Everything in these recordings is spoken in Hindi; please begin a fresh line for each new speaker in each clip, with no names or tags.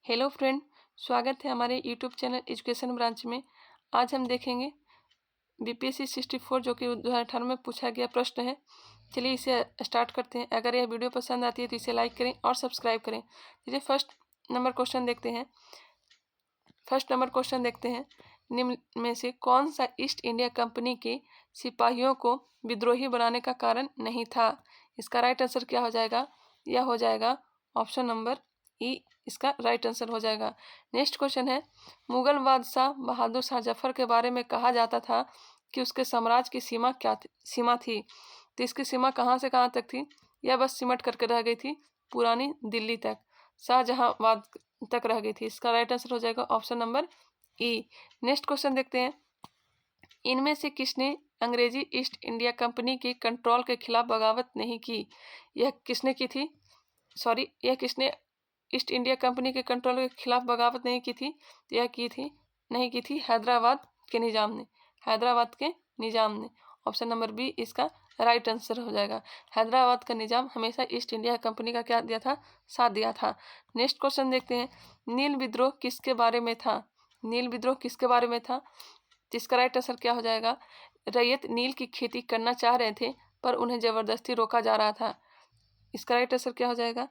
हेलो फ्रेंड, स्वागत है हमारे यूट्यूब चैनल एजुकेशन ब्रांच में। आज हम देखेंगे बीपीएससी 64 जो कि 2018 में पूछा गया प्रश्न है। चलिए इसे स्टार्ट करते हैं। अगर यह वीडियो पसंद आती है तो इसे लाइक करें और सब्सक्राइब करें। चलिए फर्स्ट नंबर क्वेश्चन देखते हैं। निम्न में से कौन सा ईस्ट इंडिया कंपनी के सिपाहियों को विद्रोही बनाने का कारण नहीं था? इसका राइट आंसर क्या हो जाएगा? यह हो जाएगा ऑप्शन नंबर ई, इसका राइट आंसर हो जाएगा। नेक्स्ट क्वेश्चन है, मुगल बादशाह बहादुर शाह जफर के बारे में कहा जाता था कि उसके साम्राज्य की सीमा थी। तो इसकी सीमा कहाँ से कहाँ तक थी? यह बस सिमट करके रह गई थी पुरानी दिल्ली तक, शाहजहांबाद तक रह गई थी। इसका राइट आंसर हो जाएगा ऑप्शन नंबर ई। नेक्स्ट क्वेश्चन देखते हैं, इनमें से किसने अंग्रेजी ईस्ट इंडिया कंपनी के कंट्रोल के खिलाफ बगावत नहीं की? यह किसने ईस्ट इंडिया कंपनी के कंट्रोल के खिलाफ बगावत नहीं की थी? तो यह नहीं की थी हैदराबाद के निजाम ने। ऑप्शन नंबर बी इसका राइट आंसर हो जाएगा। हैदराबाद का निजाम हमेशा ईस्ट इंडिया कंपनी का क्या दिया था? साथ दिया था। नेक्स्ट क्वेश्चन देखते हैं, नील विद्रोह किसके बारे में था? जिसका राइट आंसर क्या हो जाएगा? रैयत नील की खेती करना चाह रहे थे पर उन्हें जबरदस्ती रोका जा रहा था। इसका राइट आंसर क्या हो जाएगा?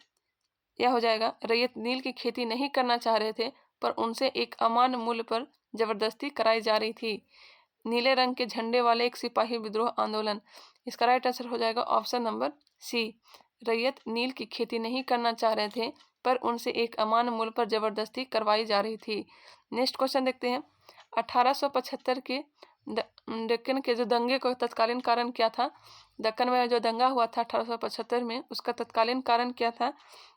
यह हो जाएगा रैयत नील की खेती नहीं करना चाह रहे थे पर उनसे एक अमान्य मूल्य पर जबरदस्ती कराई जा रही थी। नीले रंग के झंडे वाले एक सिपाही विद्रोह आंदोलन। इसका राइट आंसर हो जाएगा ऑप्शन नंबर सी, रैयत नील की खेती नहीं करना चाह रहे थे पर उनसे एक अमान्य मूल्य पर जबरदस्ती करवाई जा रही थी। नेक्स्ट क्वेश्चन देखते हैं, 1875 के डेक्कन के जो दंगे का तत्कालीन कारण क्या था? दक्कन में जो दंगा हुआ था 1875 में, उसका तत्कालीन कारण क्या था?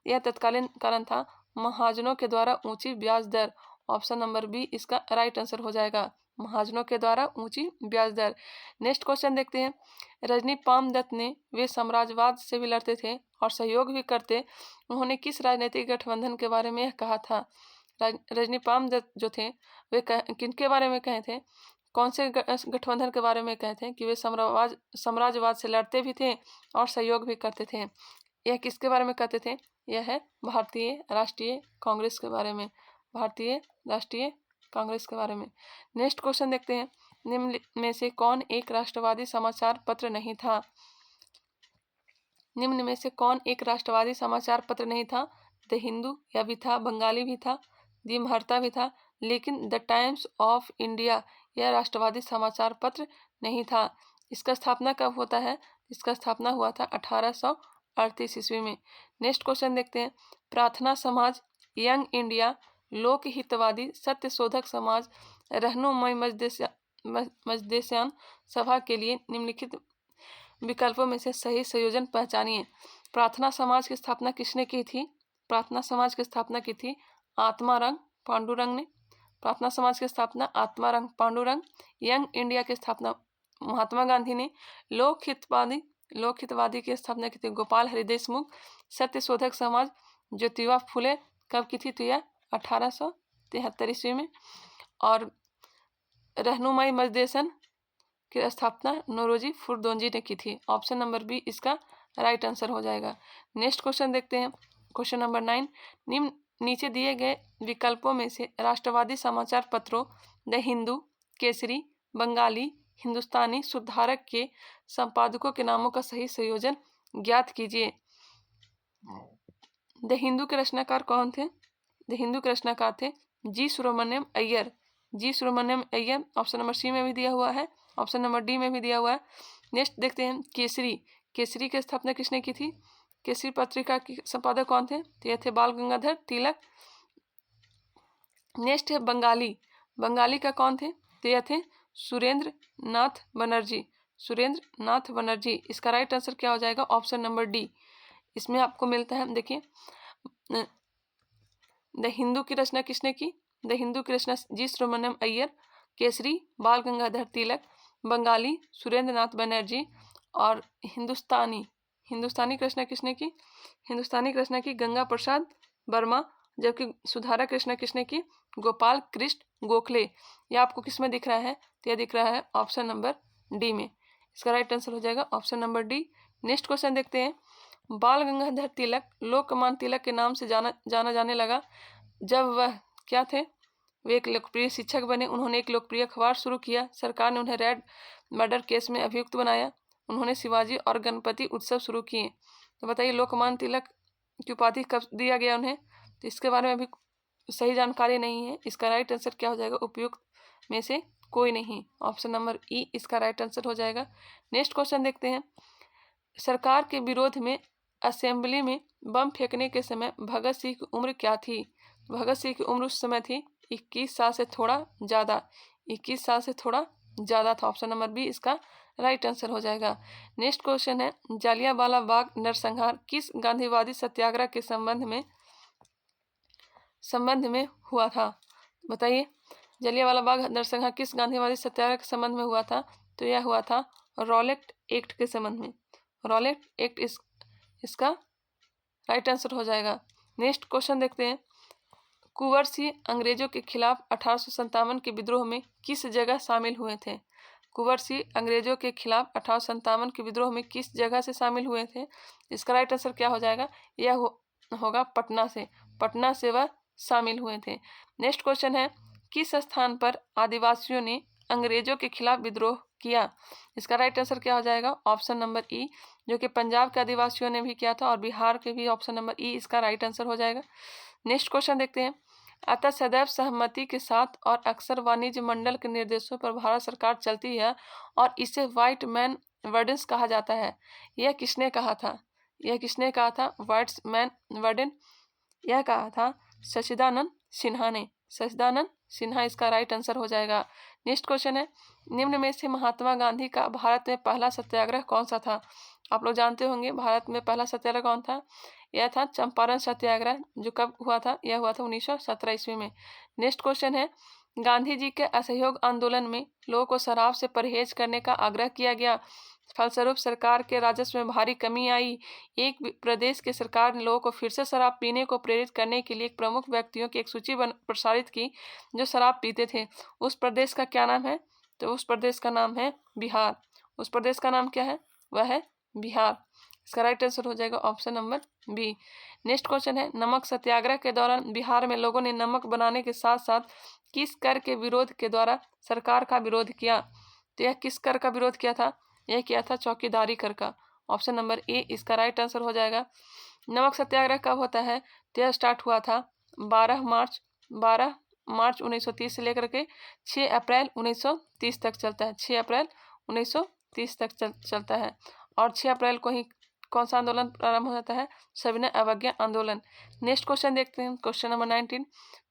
यह तत्कालीन कारण था महाजनों के द्वारा ऊंची ब्याज दर। ऑप्शन नंबर बी इसका राइट आंसर हो जाएगा, महाजनों के द्वारा ऊंची ब्याज दर। नेक्स्ट क्वेश्चन देखते हैं, रजनी पामदत्त ने वे साम्राज्यवाद से भी लड़ते थे और सहयोग भी करते, उन्होंने किस राजनीतिक गठबंधन के बारे में यह कहा था? रजनी पामदत्त जो थे वे किनके बारे में कहे थे? कौन से गठबंधन के बारे में कहे थे कि वे साम्राज्यवाद से लड़ते भी थे और सहयोग भी करते थे? यह किसके बारे में कहते थे? यह है भारतीय राष्ट्रीय कांग्रेस के बारे में। नेक्स्ट क्वेश्चन देखते हैं, निम्न में से कौन एक राष्ट्रवादी समाचार पत्र नहीं था? द हिंदू यह भी था, बंगाली भी था, दिनभरता भी था, लेकिन द टाइम्स ऑफ इंडिया यह राष्ट्रवादी समाचार पत्र नहीं था। इसका स्थापना कब होता है? इसका स्थापना हुआ था 1838 ईस्वी में। नेक्स्ट क्वेश्चन देखते हैं, प्रार्थना समाज, यंग इंडिया, लोक हितवादी, सत्य शोधक समाज, रहनुमाई मजदेशान सभा के लिए निम्नलिखित विकल्पों में से सही संयोजन पहचानिए। प्रार्थना समाज की स्थापना किसने की थी? प्रार्थना समाज की स्थापना की थी आत्मारंग पांडुरंग ने। प्रार्थना समाज की स्थापना आत्मारंग पांडुरंग। यंग इंडिया की स्थापना महात्मा गांधी ने। लोक हितवादी की स्थापना की थी गोपाल हरि देशमुख। सत्य शोधक समाज ज्योतिबा फुले कब की थी? तो यह 1873 ईस्वी में। और रहनुमाई मजदेशन की स्थापना नौरोजी फुरदोंजी ने की थी। ऑप्शन नंबर बी इसका राइट आंसर हो जाएगा। नेक्स्ट क्वेश्चन देखते हैं, क्वेश्चन नंबर 9, नीचे दिए गए विकल्पों में से राष्ट्रवादी समाचार पत्रों द हिंदू, केसरी, बंगाली, हिंदुस्तानी सुधारक के संपादकों के नामों का सही संयोजन ज्ञात कीजिए। द हिंदू के रचनाकार कौन थे? द हिंदू के रचनाकार थे G Subramaniam Iyer. Option number C में भी दिया हुआ है, ऑप्शन नंबर डी में भी दिया हुआ है। नेक्स्ट देखते हैं, केसरी की स्थापना किसने की थी? केसरी पत्रिका के संपादक कौन थे? तो ये थे बाल गंगाधर तिलक। नेक्स्ट है बंगाली का कौन थे? तो यह थे सुरेंद्र नाथ बनर्जी। इसका राइट आंसर क्या हो जाएगा? Option number D. इसमें आपको मिलता है, देखिए, द हिंदू की रचना किसने की? द हिंदू की रचना जी सुब्रमण्यम अय्यर, केसरी बाल गंगाधर तिलक, बंगाली सुरेंद्र नाथ बनर्जी और हिंदुस्तानी की रचना किसने की? हिंदुस्तानी की रचना की गंगा प्रसाद वर्मा, जबकि सुधारक रचना किसने की? गोपाल कृष्ण गोखले। यह आपको किस में दिख रहा है? तो यह दिख रहा है ऑप्शन नंबर डी में। इसका राइट आंसर हो जाएगा option number D. Next question देखते हैं, बाल गंगाधर तिलक लोकमान्य तिलक के नाम से जाना जाने लगा। जब वह क्या थे, वे एक लोकप्रिय शिक्षक बने। उन्होंने एक लोकप्रिय अखबार शुरू किया। सरकार ने उन्हें रेड मर्डर केस में अभियुक्त बनाया। उन्होंने शिवाजी और गणपति उत्सव शुरू किए। तो बताइए लोकमान्य तिलक की उपाधि कब दिया गया उन्हें? तो इसके बारे में अभी सही जानकारी नहीं है। इसका राइट आंसर क्या हो जाएगा? उपयुक्त में से कोई नहीं। ऑप्शन नंबर ई इसका राइट आंसर हो जाएगा। नेक्स्ट क्वेश्चन देखते हैं। सरकार के विरोध में असेंबली में बम फेंकने के समय भगत सिंह की उम्र क्या थी? भगत सिंह की उम्र उस समय थी 21 साल से थोड़ा ज़्यादा। 21 साल से थोड़ा ज़्यादा था। ऑप्शन नंबर बी इसका राइट आंसर हो जाएगा। नेक्स्ट क्वेश्चन है, जालियांवाला बाग नरसंहार किस गांधीवादी सत्याग्रह के संबंध में हुआ था? बताइए जलियांवाला बाग नरसंहार किस गांधीवादी सत्याग्रह के संबंध में हुआ था? तो यह हुआ था रॉलेट एक्ट के संबंध में। रॉलेट एक्ट इसका राइट आंसर हो जाएगा। नेक्स्ट क्वेश्चन देखते हैं। कुंवर सिंह अंग्रेजों के खिलाफ 1857 के विद्रोह में किस जगह शामिल हुए थे? कुंवर सिंह अंग्रेजों के खिलाफ 1857 के विद्रोह में किस जगह से शामिल हुए थे? इसका राइट आंसर क्या हो जाएगा? यह होगा पटना से। पटना से वह शामिल हुए थे। नेक्स्ट क्वेश्चन है, किस स्थान पर आदिवासियों ने अंग्रेजों के खिलाफ विद्रोह किया? इसका राइट आंसर क्या हो जाएगा? ऑप्शन नंबर ई, जो कि पंजाब के आदिवासियों ने भी किया था और बिहार के भी। ऑप्शन नंबर ई इसका राइट आंसर हो जाएगा। नेक्स्ट क्वेश्चन देखते हैं। अतः सदैव सहमति के साथ और अक्सर वाणिज्य मंडल के निर्देशों पर भारत सरकार चलती है और इसे व्हाइट मैन वर्डेंस कहा जाता है। यह किसने कहा था? यह किसने कहा था व्हाइट मैन वर्डेन? यह कहा था सच्चिदानंद सिन्हा ने। सच्चिदानंद सिन्हा इसका राइट आंसर हो जाएगा। नेक्स्ट क्वेश्चन है, निम्न में से महात्मा गांधी का भारत में पहला सत्याग्रह कौन सा था? आप लोग जानते होंगे भारत में पहला सत्याग्रह कौन था? यह था चंपारण सत्याग्रह, जो कब हुआ था? यह हुआ था 1917 ईस्वी में। नेक्स्ट क्वेश्चन है, गांधी जी के असहयोग आंदोलन में लोगों को शराब से परहेज करने का आग्रह किया गया। फलस्वरूप सरकार के राजस्व में भारी कमी आई। एक प्रदेश की सरकार ने लोगों को फिर से शराब पीने को प्रेरित करने के लिए एक प्रमुख व्यक्तियों की एक सूची प्रसारित की जो शराब पीते थे। उस प्रदेश का क्या नाम है? तो उस प्रदेश का नाम है बिहार। उस प्रदेश का नाम क्या है? वह है बिहार। इसका राइट आंसर हो जाएगा option number B. Next question है, नमक सत्याग्रह के दौरान बिहार में लोगों ने नमक बनाने के साथ साथ किस कर के विरोध के द्वारा सरकार का विरोध किया? तो यह किस कर का विरोध किया था? यह किया था चौकीदारी कर का। ऑप्शन नंबर ए इसका राइट आंसर हो जाएगा। नमक सत्याग्रह कब होता है? तो यह स्टार्ट हुआ था 12 मार्च 1930 से लेकर के 6 अप्रैल 1930 तक चलता है। 6 अप्रैल 1930 तक चलता है। और 6 अप्रैल को ही कौन सा आंदोलन प्रारंभ हो जाता है? सविनय अवज्ञा आंदोलन। नेक्स्ट क्वेश्चन देखते हैं। क्वेश्चन नंबर 19,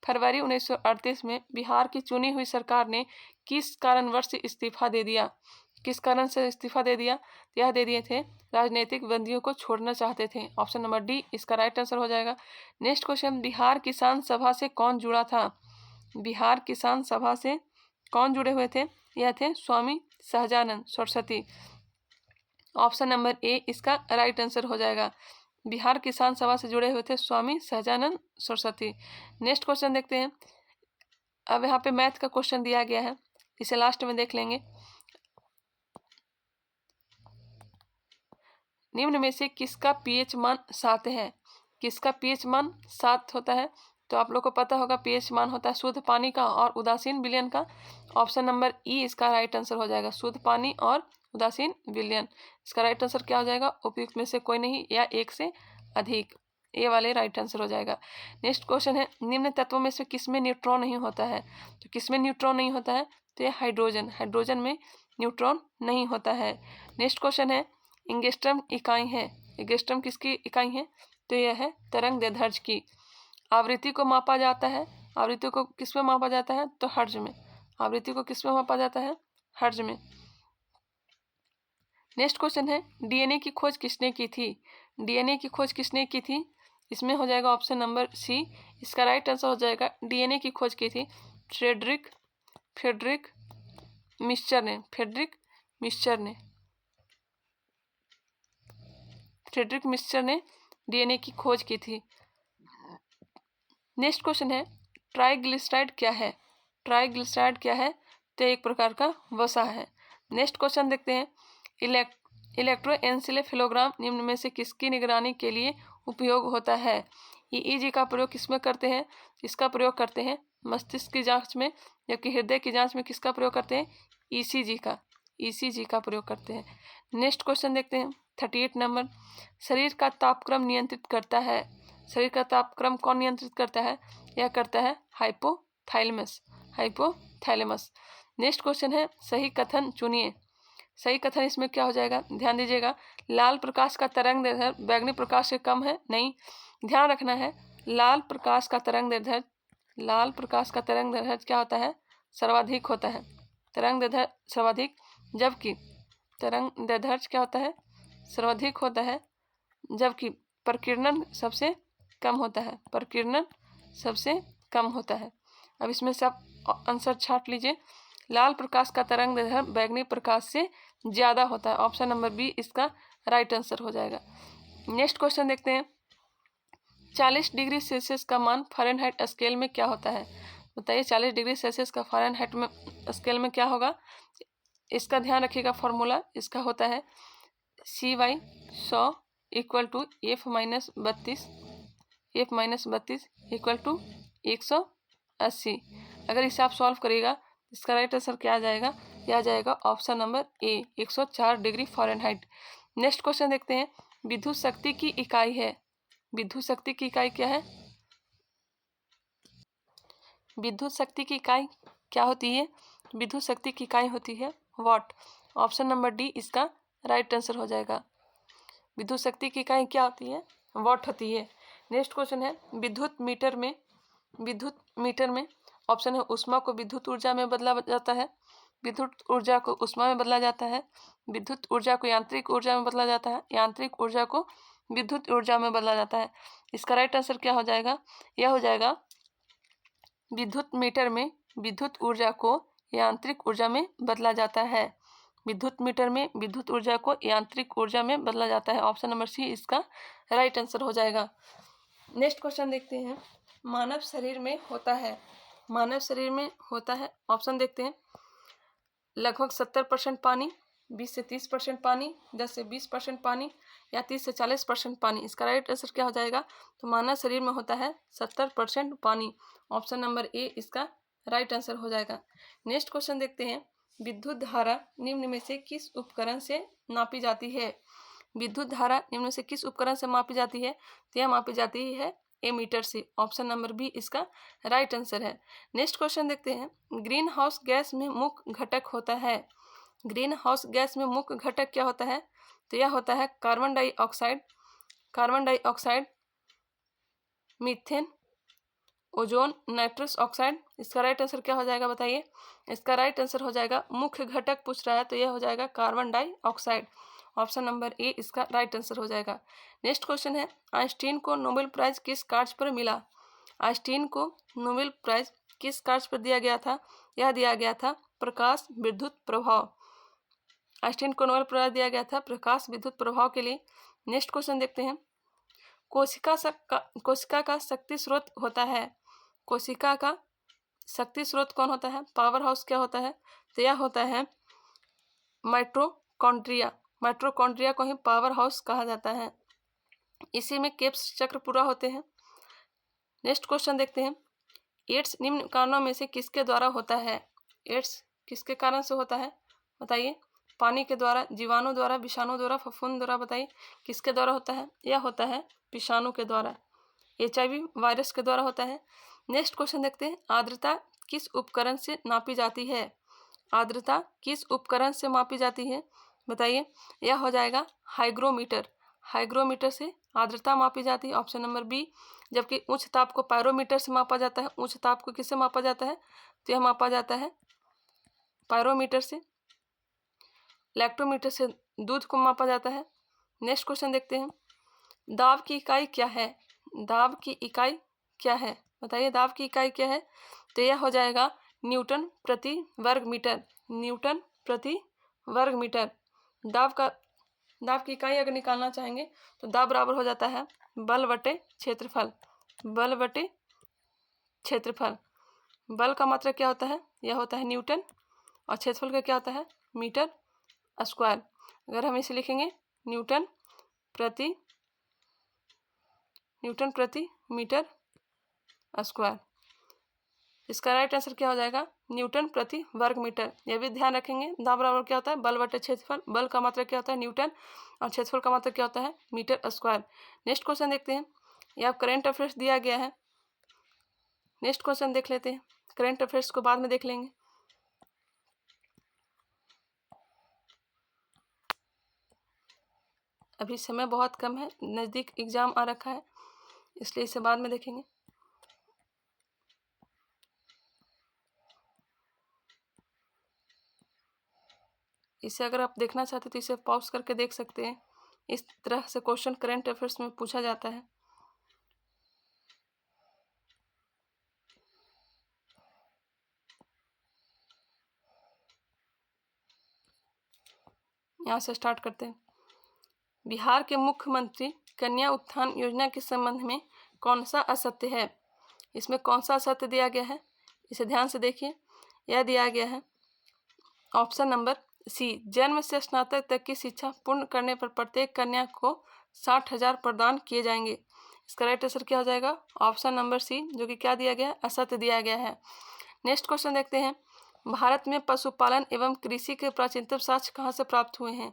फरवरी 1938 में बिहार की चुनी हुई सरकार ने किस कारणवश से इस्तीफा दे दिया? किस कारण से इस्तीफा दे दिया? यह दे दिए थे राजनीतिक बंदियों को छोड़ना चाहते थे। ऑप्शन नंबर डी इसका राइट आंसर हो जाएगा। नेक्स्ट क्वेश्चन, बिहार किसान सभा से कौन जुड़ा था? बिहार किसान सभा से कौन जुड़े हुए थे? यह थे Swami Sahajanand Saraswati. Option number A इसका राइट आंसर हो जाएगा। बिहार किसान सभा से जुड़े हुए थे स्वामी सहजानंद सरस्वती। नेक्स्ट क्वेश्चन देखते हैं। अब यहाँ पे मैथ का क्वेश्चन दिया गया है, इसे लास्ट में देख लेंगे। निम्न में से किसका पीएच मान 7 है? किसका पीएच मान 7 होता है? तो आप लोग को पता होगा पीएच मान होता है शुद्ध पानी का और उदासीन विलयन का। ऑप्शन नंबर ई इसका राइट आंसर हो जाएगा, शुद्ध पानी और उदासीन विलयन। इसका राइट आंसर क्या हो जाएगा? उपयुक्त में से कोई नहीं या एक से अधिक। ए वाले राइट आंसर हो जाएगा। नेक्स्ट क्वेश्चन है, निम्न तत्वों में से किसमें न्यूट्रॉन नहीं होता है? तो किसमें न्यूट्रॉन नहीं होता है? तो यह हाइड्रोजन। हाइड्रोजन में न्यूट्रॉन नहीं होता है। नेक्स्ट क्वेश्चन है, एंगस्ट्रम इकाई है। एंगस्ट्रम किसकी इकाई है? तो यह है तरंग दैर्ध्य की। आवृत्ति को मापा जाता है। आवृत्ति को किस में मापा जाता है? तो हर्ट्ज में। आवृत्ति को किस में मापा जाता है? हर्ट्ज में। नेक्स्ट क्वेश्चन है, डीएनए की खोज किसने की थी? डीएनए की खोज किसने की थी? इसमें हो जाएगा ऑप्शन नंबर सी। इसका राइट आंसर हो जाएगा, डीएनए की खोज की थी फ्रेडरिक मिस्चर ने। फ्रेडरिक मिस्चर ने डीएनए की खोज की थी। नेक्स्ट क्वेश्चन है, ट्राइग्लिसराइड क्या है? ट्राइग्लिसराइड क्या है? तो एक प्रकार का वसा है। नेक्स्ट क्वेश्चन देखते हैं, इलेक्ट्रोएन्सेफेलोग्राम निम्न में से किसकी निगरानी के लिए उपयोग होता है? ईईजी का प्रयोग किस में करते हैं? इसका प्रयोग करते हैं मस्तिष्क की जांच में, जबकि हृदय की जांच में किसका प्रयोग करते हैं? ईसीजी का प्रयोग करते हैं। नेक्स्ट क्वेश्चन देखते हैं 38 नंबर। शरीर का तापक्रम नियंत्रित करता है। शरीर का तापक्रम कौन नियंत्रित करता है? यह करता है हाइपोथैलेमस। नेक्स्ट क्वेश्चन है सही कथन चुनिए। सही कथन इसमें क्या हो जाएगा? ध्यान दीजिएगा। लाल प्रकाश का तरंग दैर्ध्य बैंगनी प्रकाश से कम है? नहीं, ध्यान रखना है। लाल प्रकाश का तरंग दैर्ध्य क्या होता है? सर्वाधिक होता है। तरंग दैर्ध्य सर्वाधिक, जबकि तरंग दैर्ध्य क्या होता है? सर्वाधिक होता है, जबकि प्रकीर्णन सबसे कम होता है। अब इसमें से आप आंसर छाट लीजिए। लाल प्रकाश का तरंग दैर्ध्य बैंगनी प्रकाश से ज़्यादा होता है। ऑप्शन नंबर बी इसका राइट आंसर हो जाएगा। नेक्स्ट क्वेश्चन देखते हैं 40 डिग्री सेल्सियस का मान फ़ारेनहाइट स्केल में क्या होता है? बताइए 40 डिग्री सेल्सियस का फ़ारेनहाइट में स्केल में क्या होगा? इसका ध्यान रखिएगा। फॉर्मूला इसका होता है CY100 equal to F-32 equal to 180। अगर इसे आप सॉल्व करिएगा इसका राइट आंसर क्या आ जाएगा? यह आ जाएगा ऑप्शन नंबर ए 104 डिग्री फ़ारेनहाइट। नेक्स्ट क्वेश्चन देखते हैं विद्युत शक्ति की इकाई है। विद्युत शक्ति की इकाई क्या है? विद्युत शक्ति की इकाई क्या होती है? विद्युत शक्ति की इकाई होती है वाट। ऑप्शन नंबर डी इसका राइट आंसर हो जाएगा। विद्युत शक्ति की इकाई क्या होती है? वाट होती है। नेक्स्ट क्वेश्चन है विद्युत मीटर में ऑप्शन है ऊष्मा को विद्युत ऊर्जा में बदला जाता है, विद्युत ऊर्जा को ऊष्मा में बदला जाता है, विद्युत ऊर्जा को यांत्रिक ऊर्जा में बदला जाता है, यांत्रिक ऊर्जा को विद्युत ऊर्जा में बदला जाता है। इसका राइट आंसर क्या हो जाएगा? यह हो जाएगा विद्युत मीटर में विद्युत ऊर्जा को यांत्रिक ऊर्जा में बदला जाता है। विद्युत मीटर में विद्युत ऊर्जा को यांत्रिक ऊर्जा में बदला जाता है। ऑप्शन नंबर सी इसका राइट आंसर हो जाएगा। नेक्स्ट क्वेश्चन देखते हैं मानव शरीर में होता है। ऑप्शन देखते हैं लगभग 70% पानी, 20 से 30% पानी, 10 से 20% पानी या 30 से 40% पानी। इसका राइट आंसर क्या हो जाएगा? तो मानव शरीर में होता है 70% पानी। ऑप्शन नंबर ए इसका राइट आंसर हो जाएगा। नेक्स्ट क्वेश्चन देखते हैं विद्युत धारा निम्न में से किस उपकरण से नापी जाती है? विद्युत धारा निम्न में से किस उपकरण से मापी जाती है? तो यह मापी जाती है एमीटर से। ऑप्शन नंबर बी इसका राइट आंसर है। नेक्स्ट क्वेश्चन देखते हैं ग्रीन हाउस गैस में मुख्य घटक होता है। ग्रीन हाउस गैस में मुख्य घटक क्या होता है? तो यह होता है carbon dioxide, methane, ozone, nitrous oxide. इसका राइट आंसर क्या हो जाएगा बताइए? इसका राइट आंसर हो जाएगा मुख्य घटक पूछ रहा है तो यह हो जाएगा carbon dioxide. Option number A इसका राइट आंसर हो जाएगा। नेक्स्ट क्वेश्चन है आइंस्टीन को नोबेल प्राइज किस कार्य पर मिला? आइंस्टीन को नोबेल प्राइज किस कार्य पर दिया गया था? यह दिया गया था प्रकाश विद्युत प्रभाव। आइंस्टीन को नोबेल प्राइज दिया गया था प्रकाश विद्युत प्रभाव के लिए। नेक्स्ट क्वेश्चन देखते हैं कोशिका का शक्ति स्रोत होता है। कोशिका का शक्ति स्रोत कौन होता है? पावर हाउस क्या होता है? तो यह होता है माइटोकॉन्ड्रिया को ही पावर हाउस कहा जाता है। इसी में केप्स चक्र पूरा होते हैं। नेक्स्ट क्वेश्चन देखते हैं एड्स निम्न कारणों में से किसके द्वारा होता है? एड्स किसके कारण से होता है बताइए? पानी के द्वारा, जीवाणु द्वारा, विषाणु द्वारा, फफूंद द्वारा। बताइए किसके द्वारा होता है? यह होता है विषाणु के द्वारा। HIV वायरस के द्वारा होता है। नेक्स्ट क्वेश्चन देखते हैं आर्द्रता किस उपकरण से नापी जाती है? आर्द्रता किस उपकरण से मापी जाती है बताइए? यह हो जाएगा हाइग्रोमीटर से आर्द्रता मापी जाती है। Option number B. जबकि उच्च ताप को पायरोमीटर से मापा जाता है। उच्च ताप को किससे मापा जाता है? तो यह मापा जाता है पायरोमीटर से। लैक्टोमीटर से दूध को मापा जाता है। नेक्स्ट क्वेश्चन देखते हैं दाब की इकाई क्या है? दाब की इकाई क्या है बताइए? दाब की इकाई क्या है? तो यह हो जाएगा न्यूटन प्रति वर्ग मीटर। न्यूटन प्रति वर्ग मीटर। दाब की इकाई अगर निकालना चाहेंगे तो दाब बराबर हो जाता है बल बटे क्षेत्रफल। बल बटे क्षेत्रफल। बल का मात्रक क्या होता है? यह होता है न्यूटन और क्षेत्रफल का क्या होता है? Metre square. अगर हम इसे लिखेंगे न्यूटन प्रति मीटर स्क्वायर। इसका राइट आंसर क्या हो जाएगा? न्यूटन प्रति वर्ग मीटर। यह भी ध्यान रखेंगे। दाब बराबर क्या होता है? बल बटे क्षेत्रफल। बल का मात्रा क्या होता है? न्यूटन। और क्षेत्रफल का मात्रा क्या होता है? Metre square. नेक्स्ट क्वेश्चन देखते हैं। यह आप करंट अफेयर्स दिया गया है। नेक्स्ट क्वेश्चन देख लेते हैं। करंट अफेयर्स को बाद में देख लेंगे। अभी समय बहुत कम है, नज़दीक एग्जाम आ रखा है, इसलिए इसे बाद में देखेंगे। इसे अगर आप देखना चाहते हैं तो इसे पॉज करके देख सकते हैं। इस तरह से क्वेश्चन करंट अफेयर्स में पूछा जाता है। यहाँ से स्टार्ट करते हैं। बिहार के मुख्यमंत्री कन्या उत्थान योजना के संबंध में कौन सा असत्य है? इसमें कौन सा असत्य दिया गया है? इसे ध्यान से देखिए। यह दिया गया है ऑप्शन नंबर सी, जन्म से स्नातक तक की शिक्षा पूर्ण करने पर प्रत्येक कन्या को 60,000 प्रदान किए जाएंगे। इसका राइट आंसर क्या हो जाएगा? ऑप्शन नंबर सी, जो कि क्या दिया गया है? असत्य दिया गया है। नेक्स्ट क्वेश्चन देखते हैं। भारत में पशुपालन एवं कृषि के प्राचीनतम साक्ष्य कहाँ से प्राप्त हुए हैं?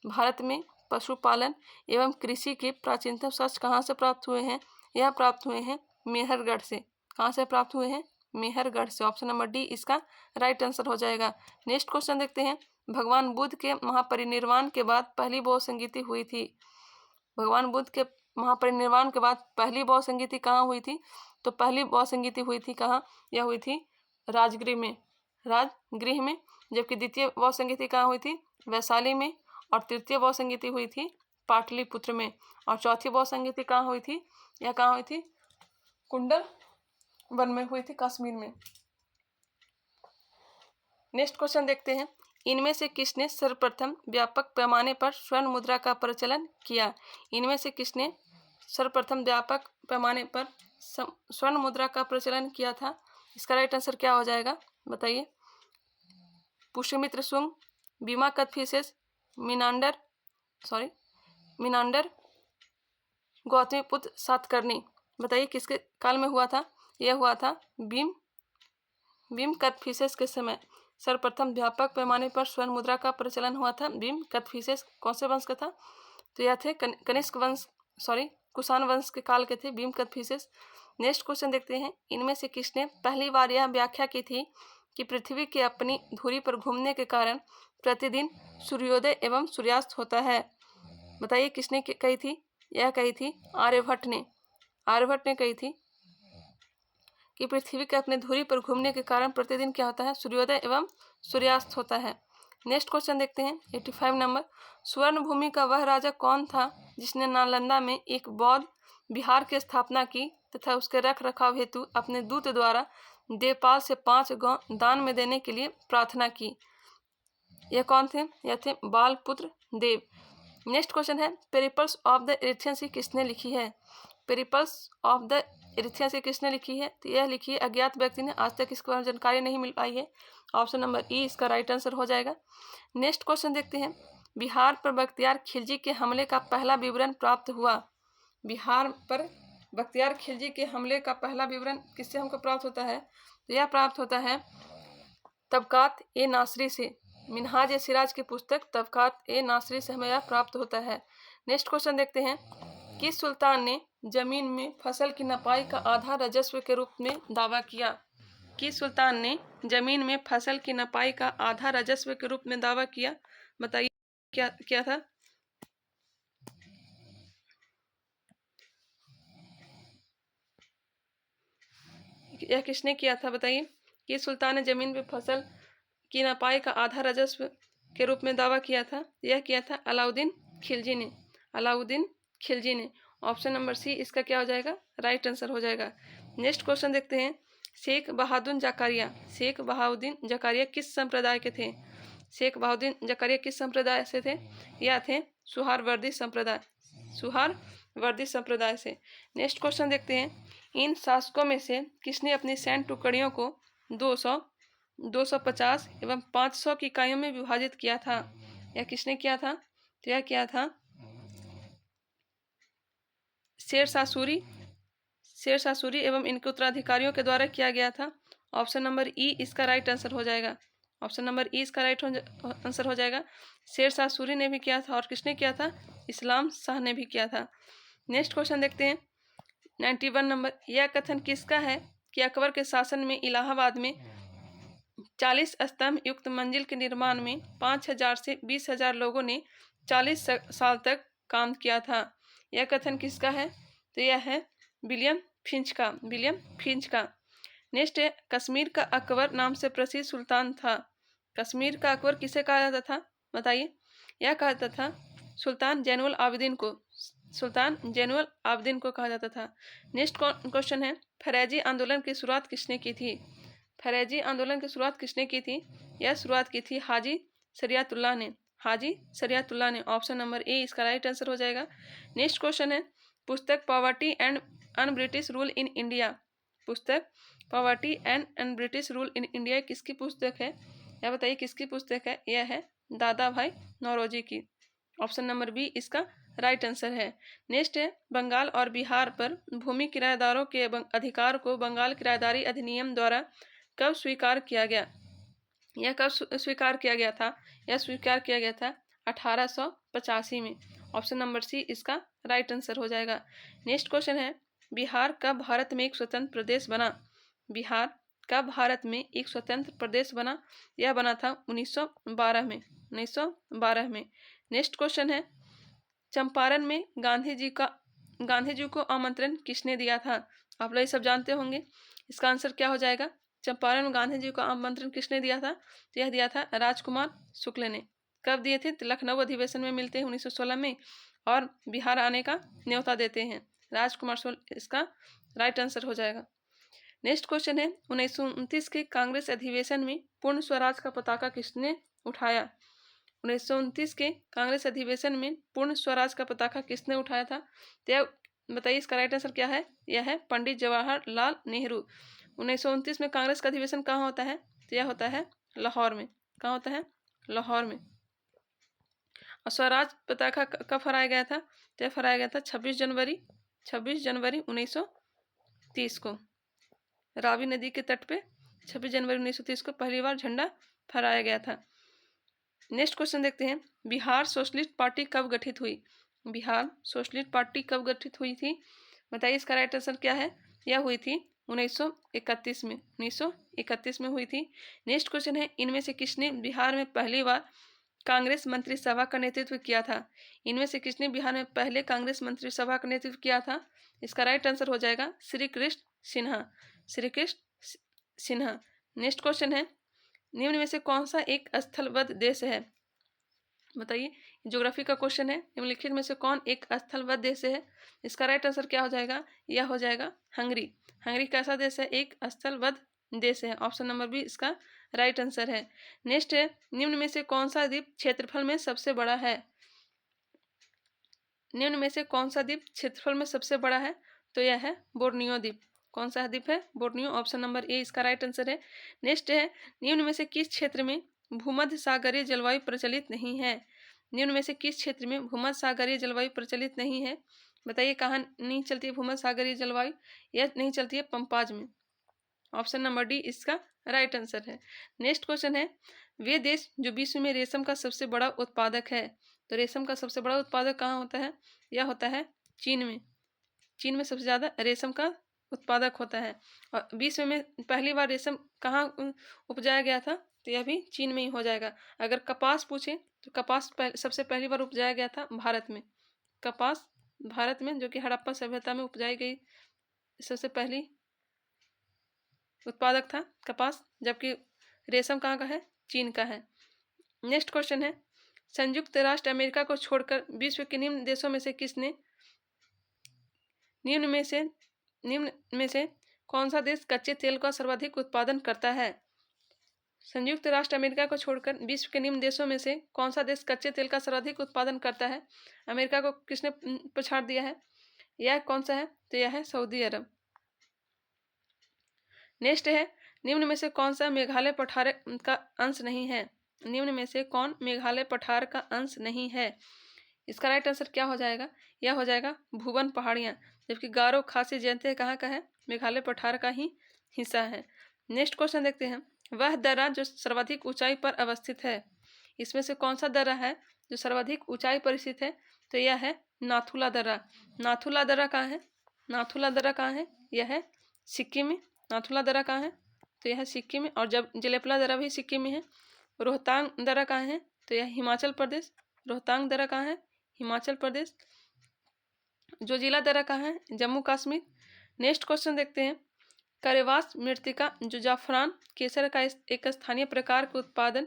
भारत में पशुपालन एवं कृषि के प्राचीनतम साक्ष्य कहाँ से प्राप्त हुए हैं? यह प्राप्त हुए हैं मेहरगढ़ से। कहाँ से प्राप्त हुए हैं? मेहरगढ़ से। ऑप्शन नंबर डी इसका राइट आंसर हो जाएगा। नेक्स्ट क्वेश्चन देखते हैं। भगवान बुद्ध के महापरिनिर्वाण के बाद पहली बौद्ध संगीति हुई थी। भगवान बुद्ध के महापरिनिर्वाण के बाद पहली बौद्ध संगीति कहाँ हुई थी? तो पहली बौद्ध संगीति हुई थी कहाँ? यह हुई थी राजगृह में। राजगृह में। जबकि द्वितीय बौद्ध संगीति कहाँ हुई थी? वैशाली में। और तृतीय बौद्ध संगीति हुई थी पाटलिपुत्र में। और चौथी बौद्ध संगीति कहाँ हुई थी? यह कहाँ हुई थी? कुंडल वन में हुई थी, कश्मीर में। नेक्स्ट क्वेश्चन देखते हैं। इनमें से किसने सर्वप्रथम व्यापक पैमाने पर स्वर्ण मुद्रा का प्रचलन किया? इनमें से किसने सर्वप्रथम व्यापक पैमाने पर स्वर्ण मुद्रा का प्रचलन किया था? इसका राइट आंसर क्या हो जाएगा? बताइए। पुष्यमित्र शुंग, बीमा कदफिसेस, मिनांडर, गौतमीपुत्र सातकर्णी। बताइए किसके काल में हुआ था? यह हुआ था भीम कदफिसेस के समय। सर्वप्रथम व्यापक पैमाने पर स्वर्ण मुद्रा का प्रचलन हुआ था भीम कदफिसेस। कौन से वंश का था? तो यह थे कनिष्क वंश, कुषाण वंश के काल के थे भीम कदफिसेस। नेक्स्ट क्वेश्चन देखते हैं। इनमें से किसने पहली बार यह व्याख्या की थी कि पृथ्वी के अपनी धुरी पर घूमने के कारण प्रतिदिन सूर्योदय एवं सूर्यास्त होता है? बताइए किसने कही थी? यह कही थी आर्यभट्ट ने। आर्यभट्ट ने कही थी कि पृथ्वी के अपने धुरी पर घूमने के कारण प्रतिदिन क्या होता है? सूर्योदय एवं सूर्यास्त होता है। नेक्स्ट क्वेश्चन देखते हैं 85 नंबर। स्वर्ण भूमि का वह राजा कौन था जिसने नालंदा में एक बौद्ध विहार की स्थापना की तथा उसके रख रखाव हेतु अपने दूत द्वारा देवपाल से 5 गांव दान में देने के लिए प्रार्थना की? यह कौन थे? यह थे बालपुत्र देव। नेक्स्ट क्वेश्चन है। पेरिपल्स ऑफ द इरिथियन सी किसने लिखी है? पेरिपल्स ऑफ द इरिथियन सी किसने लिखी है? तो यह लिखी है अज्ञात व्यक्ति ने। आज तक इसके बारे में जानकारी नहीं मिल पाई है। ऑप्शन नंबर ई इसका राइट आंसर हो जाएगा। नेक्स्ट क्वेश्चन देखते हैं। बिहार पर बख्तियार खिलजी के हमले का पहला विवरण प्राप्त हुआ। बिहार पर बख्तियार खिलजी के हमले का पहला विवरण किससे हमको प्राप्त होता है? तो यह प्राप्त होता है तबकात ए नासरी से। मिनहाज ए सिराज की पुस्तक तबकात ए नासरी से हमें यह प्राप्त होता है। नेक्स्ट क्वेश्चन देखते हैं। किस सुल्तान ने जमीन में फसल की नपाई का आधा राजस्व के रूप में दावा किया? किस सुल्तान ने जमीन में फसल की नपाई का आधा राजस्व के रूप में दावा किया? बताइए क्या था? यह किसने किया था? बताइए। किस सुल्तान ने जमीन में फसल की नपाई का आधा राजस्व के रूप में दावा किया था? यह किया था अलाउद्दीन खिलजी ने। अलाउद्दीन खिलजी ने। ऑप्शन नंबर सी इसका क्या हो जाएगा? राइट आंसर हो जाएगा। नेक्स्ट क्वेश्चन देखते हैं। शेख बहाउद्दीन जकारिया किस संप्रदाय के थे? शेख बहाउद्दीन जकारिया किस संप्रदाय से थे? यह थे सुहारवर्दी संप्रदाय से। नेक्स्ट क्वेश्चन देखते हैं। इन शासकों में से किसने अपनी सैन्य टुकड़ियों को 200, 250 एवं 500 की इकाइयों में विभाजित किया था? यह किसने किया था? तो यह किया था शेरशाह सूरी, शेरशाह सूरी एवं इनके उत्तराधिकारियों के द्वारा किया गया था। ऑप्शन नंबर ई इसका राइट आंसर हो जाएगा। ऑप्शन नंबर ई इसका राइट आंसर हो जाएगा। शेरशाह सूरी ने भी किया था और किसने किया था? इस्लाम शाह ने भी किया था। नेक्स्ट क्वेश्चन देखते हैं 91 नंबर। यह कथन किसका है कि अकबर के शासन में इलाहाबाद में 40 स्तंभ युक्त मंजिल के निर्माण में 5000 से 20,000 लोगों ने 40 साल तक काम किया था? यह कथन किसका है? तो यह है विलियम फिंच का। विलियम फिंच का। नेक्स्ट है कश्मीर का अकबर नाम से प्रसिद्ध सुल्तान था। कश्मीर का अकबर किसे कहा जाता था? बताइए। यह कहा जाता था सुल्तान जैनुल आबिदीन को। सुल्तान जैनुल आबिदीन को कहा जाता था। नेक्स्ट क्वेश्चन है फरेजी आंदोलन की शुरुआत किसने की थी? फरेजी आंदोलन की शुरुआत किसने की थी? यह शुरुआत की थी हाजी शरियतुल्लाह ने। हाजी शरियतुल्लाह ने। ऑप्शन नंबर ए इसका राइट आंसर हो जाएगा। नेक्स्ट क्वेश्चन है पुस्तक poverty and un British rule in India. पुस्तक poverty and un British rule in India किसकी पुस्तक है? यह बताइए किसकी पुस्तक है? यह है दादा भाई नौरोजी की। ऑप्शन नंबर बी इसका राइट आंसर है। नेक्स्ट है बंगाल और बिहार पर भूमि किराएदारों के अधिकार को बंगाल किराएदारी अधिनियम द्वारा कब स्वीकार किया गया? यह कब स्वीकार किया गया था? यह स्वीकार किया गया था 1885 में। ऑप्शन नंबर सी इसका राइट आंसर हो जाएगा। नेक्स्ट क्वेश्चन है बिहार कब भारत में एक स्वतंत्र प्रदेश बना? बिहार कब भारत में एक स्वतंत्र प्रदेश बना? यह बना था 1912 में। 1912 में। नेक्स्ट क्वेश्चन है चंपारण में गांधी जी को आमंत्रण किसने दिया था? आप लोग सब जानते होंगे। इसका आंसर क्या हो जाएगा? चंपारण में गांधी जी को आमंत्रण किसने दिया था? तो यह दिया था राजकुमार शुक्ल ने। कब दिए थे? तो लखनऊ अधिवेशन में मिलते हैं 1916 में और बिहार आने का न्योता देते हैं। राजकुमार शुक्ल इसका राइट आंसर हो जाएगा। नेक्स्ट क्वेश्चन है 1929 के कांग्रेस अधिवेशन में पूर्ण स्वराज का पताका किसने उठाया? 1929 के कांग्रेस अधिवेशन में पूर्ण स्वराज का पताका किसने उठाया था? तो यह बताइए इसका राइट आंसर क्या है? यह है पंडित जवाहरलाल नेहरू। 1929 में कांग्रेस का अधिवेशन कहाँ होता है? तो यह होता है लाहौर में। कहाँ होता है? लाहौर में। और स्वराज पताका कब फहराया गया था? तो यह फहराया गया था 26 जनवरी 1930 को। रावी नदी के तट पे 26 जनवरी 1930 को पहली बार झंडा फहराया गया था। नेक्स्ट क्वेश्चन देखते हैं बिहार सोशलिस्ट पार्टी कब गठित हुई? बिहार सोशलिस्ट पार्टी कब गठित हुई थी? बताइए इसका राइट आंसर क्या है? यह हुई थी 1931 में। 1931 में हुई थी। नेक्स्ट क्वेश्चन है इनमें से किसने बिहार में पहली बार कांग्रेस मंत्रिसभा का नेतृत्व किया था? इनमें से किसने बिहार में पहले कांग्रेस मंत्रिसभा का नेतृत्व किया था? इसका राइट आंसर हो जाएगा श्री कृष्ण सिन्हा। श्री कृष्ण सिन्हा। नेक्स्ट क्वेश्चन है निम्न में से कौन सा एक स्थलबद्ध देश है? बताइए। ज्योग्राफी का क्वेश्चन है। निम्नलिखित में से कौन एक स्थलबद्ध देश है? इसका राइट आंसर क्या हो जाएगा? यह हो जाएगा हंगरी। हंगरी कैसा देश है? एक स्थलबद्ध देश है। ऑप्शन नंबर बी इसका राइट आंसर है। नेक्स्ट है निम्न में से कौन सा द्वीप क्षेत्रफल में सबसे बड़ा है? निम्न में से कौन सा द्वीप क्षेत्रफल में सबसे बड़ा है? तो यह है बोर्नियो द्वीप। कौन सा द्वीप है? बोर्नियो। ऑप्शन नंबर ए इसका राइट आंसर है। नेक्स्ट है निम्न में से किस क्षेत्र में भूमध्य सागरीय जलवायु प्रचलित नहीं है? निम्न में से किस क्षेत्र में भूमध्य सागरीय जलवायु प्रचलित नहीं है? बताइए कहाँ नहीं चलती है भूमध्य सागरीय जलवायु? यह नहीं चलती है पंपाज में। ऑप्शन नंबर डी इसका राइट आंसर है। नेक्स्ट क्वेश्चन है वे देश जो विश्व में रेशम का सबसे बड़ा उत्पादक है? तो रेशम का सबसे बड़ा उत्पादक कहाँ होता है? यह होता है चीन में। चीन में सबसे ज़्यादा रेशम का उत्पादक होता है। और विश्व में पहली बार रेशम कहाँ उपजाया गया था? तो यह भी चीन में ही हो जाएगा। अगर कपास पूछे तो कपास सबसे पहली बार उपजाया गया था भारत में। कपास भारत में जो कि हड़प्पा सभ्यता में उपजाई गई सबसे पहली उत्पादक था कपास, जबकि रेशम कहाँ का है? चीन का है। नेक्स्ट क्वेश्चन है संयुक्त राष्ट्र अमेरिका को छोड़कर विश्व के निम्न देशों में से किसने निम्न में से कौन सा देश कच्चे तेल का सर्वाधिक उत्पादन करता है? संयुक्त राष्ट्र अमेरिका को छोड़कर विश्व के निम्न देशों में से कौन सा देश कच्चे तेल का सर्वाधिक उत्पादन करता है? अमेरिका को किसने पछाड़ दिया है? यह कौन सा है? तो यह है सऊदी अरब। नेक्स्ट है निम्न में से कौन सा मेघालय पठार का अंश नहीं है? निम्न में से कौन मेघालय पठार का अंश नहीं है? इसका राइट आंसर क्या हो जाएगा? यह हो जाएगा भूवन पहाड़ियाँ। जबकि गारो, खासी, जयंतिया कहाँ का है? मेघालय पठार का ही हिस्सा है। नेक्स्ट क्वेश्चन देखते हैं, वह दर्रा जो सर्वाधिक ऊंचाई पर अवस्थित है, इसमें से कौन सा दर्रा है जो सर्वाधिक ऊंचाई पर स्थित है? तो यह है नाथुला दर्रा। नाथुला दर्रा कहाँ है? नाथुला दर्रा कहाँ है? यह है सिक्किम में। नाथुला दर्रा कहाँ है? तो यह है सिक्किम में। और जब जलेपला दर्रा भी सिक्किम में है। रोहतांग दर्रा कहाँ है? तो यह हिमाचल प्रदेश। रोहतांग दर्रा कहाँ है? हिमाचल प्रदेश। जोजिला दर्रा कहाँ है? जम्मू कश्मीर। नेक्स्ट क्वेश्चन देखते हैं, करेवास मृत्तिका जो जाफरान केसर का एक स्थानीय प्रकार के उत्पादन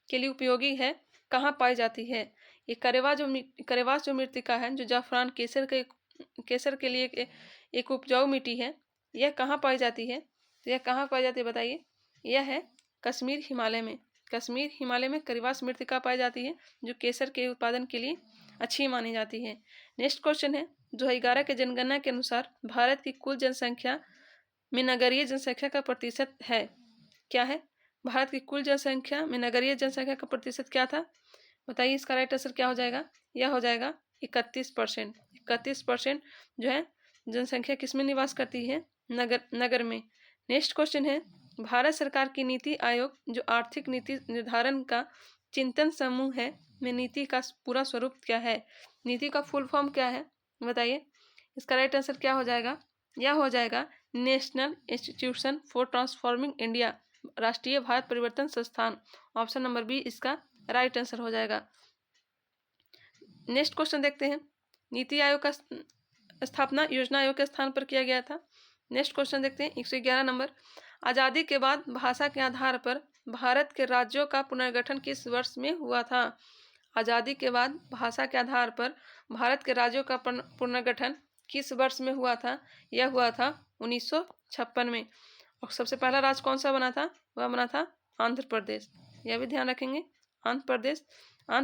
के लिए उपयोगी है, कहाँ पाई जाती है? ये करेवास जो मृत्तिका है जो जाफरान केसर के लिए एक उपजाऊ मिट्टी है, यह कहाँ पाई जाती है? तो यह कहाँ पाई जाती है बताइए? यह है कश्मीर हिमालय में। कश्मीर हिमालय में करेवास मृत्तिका पाई जाती है जो केसर के उत्पादन के लिए अच्छी मानी जाती है। नेक्स्ट क्वेश्चन है, 2011 के जनगणना के अनुसार भारत की कुल जनसंख्या में नगरीय जनसंख्या का प्रतिशत है, क्या है? भारत की कुल जनसंख्या में नगरीय जनसंख्या का प्रतिशत क्या था? बताइए इसका राइट आंसर क्या हो जाएगा? यह हो जाएगा 31%। 31% जो है जनसंख्या किसमें निवास करती है? नगर में। नेक्स्ट क्वेश्चन है, भारत सरकार की नीति आयोग जो आर्थिक नीति निर्धारण का चिंतन समूह है में नीति का पूरा स्वरूप क्या है? नीति का फुल फॉर्म क्या है बताइए? इसका राइट आंसर क्या हो जाएगा? यह हो जाएगा national institution for transforming India, राष्ट्रीय भारत परिवर्तन संस्थान। ऑप्शन नंबर बी इसका राइट आंसर हो जाएगा। नेक्स्ट क्वेश्चन देखते हैं, नीति आयोग का स्थापना योजना आयोग के स्थान पर किया गया था। नेक्स्ट क्वेश्चन देखते हैं 111 नंबर, आज़ादी के बाद भाषा के आधार पर भारत के राज्यों का पुनर्गठन किस वर्ष में हुआ था? आज़ादी के बाद भाषा के आधार पर भारत के राज्यों का पुनर्गठन किस वर्ष में हुआ था? यह हुआ था 1956 में। और सबसे पहला राज्य कौन सा बना था? वह बना था आंध्र प्रदेश। यह भी ध्यान रखेंगे, आंध्र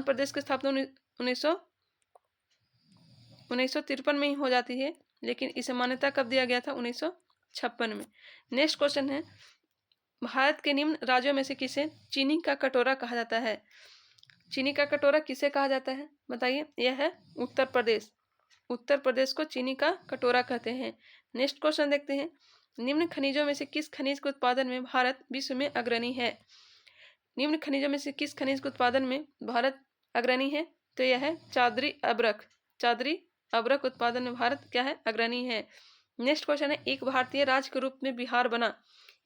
प्रदेश की स्थापना 1953 में ही हो जाती है, लेकिन इसे मान्यता कब दिया गया था? 1956 में। नेक्स्ट क्वेश्चन है, भारत के निम्न राज्यों में से किसे चीनी का कटोरा कहा जाता है? चीनी का कटोरा किसे कहा जाता है बताइए? यह है उत्तर प्रदेश। उत्तर प्रदेश को चीनी का कटोरा कहते हैं। नेक्स्ट क्वेश्चन देखते हैं, निम्न खनिजों में से किस खनिज के उत्पादन में भारत विश्व में अग्रणी है? निम्न खनिजों में से किस खनिज के उत्पादन में भारत अग्रणी है? तो यह है चादरी अब्रक। चादरी अब्रक उत्पादन में भारत क्या है? अग्रणी है। नेक्स्ट क्वेश्चन है, एक भारतीय राज्य के रूप में बिहार बना।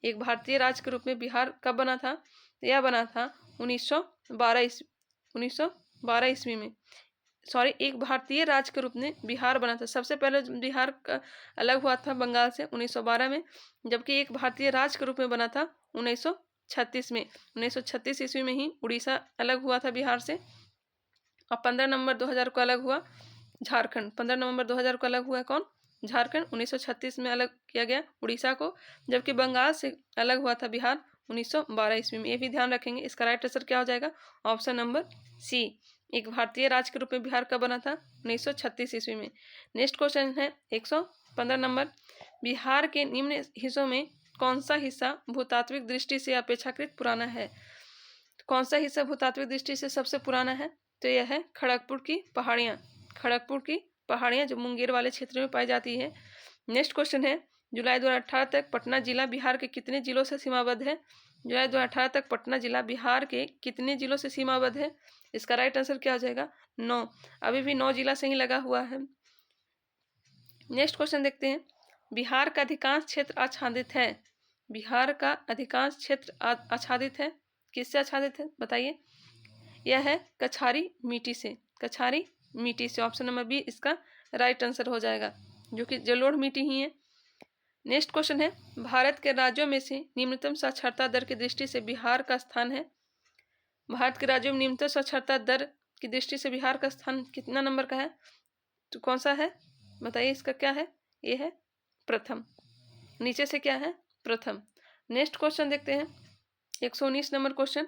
एक भारतीय राज्य के रूप में बिहार कब बना था? यह बना था 1912 ईस्वी में। एक भारतीय राज्य के रूप में बिहार बना था। सबसे पहले बिहार का अलग हुआ था बंगाल से 1912 में, जबकि एक भारतीय राज्य के रूप में बना था 1936 में। 1936 ईस्वी में ही उड़ीसा अलग हुआ था बिहार से। और 15 नवंबर 2000 को अलग हुआ झारखंड। 15 नवंबर 2000 को अलग हुआ कौन? झारखंड। 1936 में अलग किया गया उड़ीसा को, जबकि बंगाल से अलग हुआ था बिहार 1912 ईस्वी में। ये भी ध्यान रखेंगे। इसका राइट आंसर क्या हो जाएगा? ऑप्शन नंबर सी, एक भारतीय राज्य के रूप में बिहार कब बना था? 1936 ईस्वी में। नेक्स्ट क्वेश्चन है 115 नंबर, बिहार के निम्न हिस्सों में कौन सा हिस्सा भूतात्विक दृष्टि से अपेक्षाकृत पुराना है? कौन सा हिस्सा भूतात्विक दृष्टि से सबसे पुराना है? तो यह है खड़गपुर की पहाड़ियाँ। खड़गपुर की पहाड़ियाँ जो मुंगेर वाले क्षेत्र में पाई जाती है। नेक्स्ट क्वेश्चन है, जुलाई 2018 तक पटना जिला बिहार के कितने जिलों से सीमाबद्ध है? जुलाई 2018 तक पटना जिला बिहार के कितने जिलों से सीमाबद्ध है? इसका राइट आंसर क्या हो जाएगा? 9। अभी भी 9 जिला से ही लगा हुआ है। नेक्स्ट क्वेश्चन देखते हैं, बिहार का अधिकांश क्षेत्र आच्छादित है। बिहार का अधिकांश क्षेत्र आच्छादित है, किससे आच्छादित है बताइए? यह है कछारी मिट्टी से। कछारी मिट्टी से। ऑप्शन नंबर बी इसका राइट आंसर हो जाएगा, जो कि जलोढ़ मिट्टी ही है। नेक्स्ट क्वेश्चन है, भारत के राज्यों में से निम्नतम साक्षरता दर की दृष्टि से बिहार का स्थान है। भारत के राज्यों में निम्नतम साक्षरता दर की दृष्टि से बिहार का स्थान कितना नंबर का है? तो कौन सा है बताइए? इसका क्या है? ये है प्रथम। नीचे से क्या है? प्रथम। नेक्स्ट क्वेश्चन देखते हैं 119 नंबर क्वेश्चन,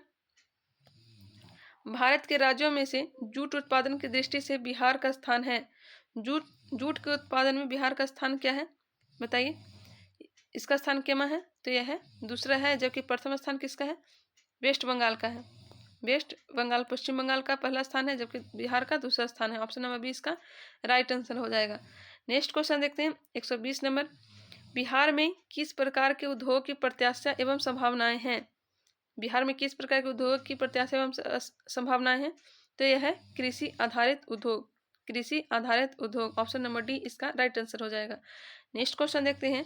भारत के राज्यों में से जूट उत्पादन की दृष्टि से बिहार का स्थान है। जूट के उत्पादन में बिहार का स्थान क्या है बताइए? इसका स्थान केमा है? तो यह है दूसरा है, जबकि प्रथम स्थान किसका है? वेस्ट बंगाल का है। वेस्ट बंगाल पश्चिम बंगाल का पहला स्थान है, जबकि बिहार का दूसरा स्थान है। ऑप्शन नंबर बी इसका राइट आंसर हो जाएगा। नेक्स्ट क्वेश्चन देखते हैं 120 नंबर। बिहार में किस प्रकार के उद्योग की प्रत्याशा एवं संभावनाएं हैं? बिहार में किस प्रकार के उद्योग की प्रत्याशा एवं संभावनाएं हैं? तो यह है कृषि आधारित उद्योग। कृषि आधारित उद्योग, ऑप्शन नंबर डी इसका राइट आंसर हो जाएगा। नेक्स्ट क्वेश्चन देखते हैं।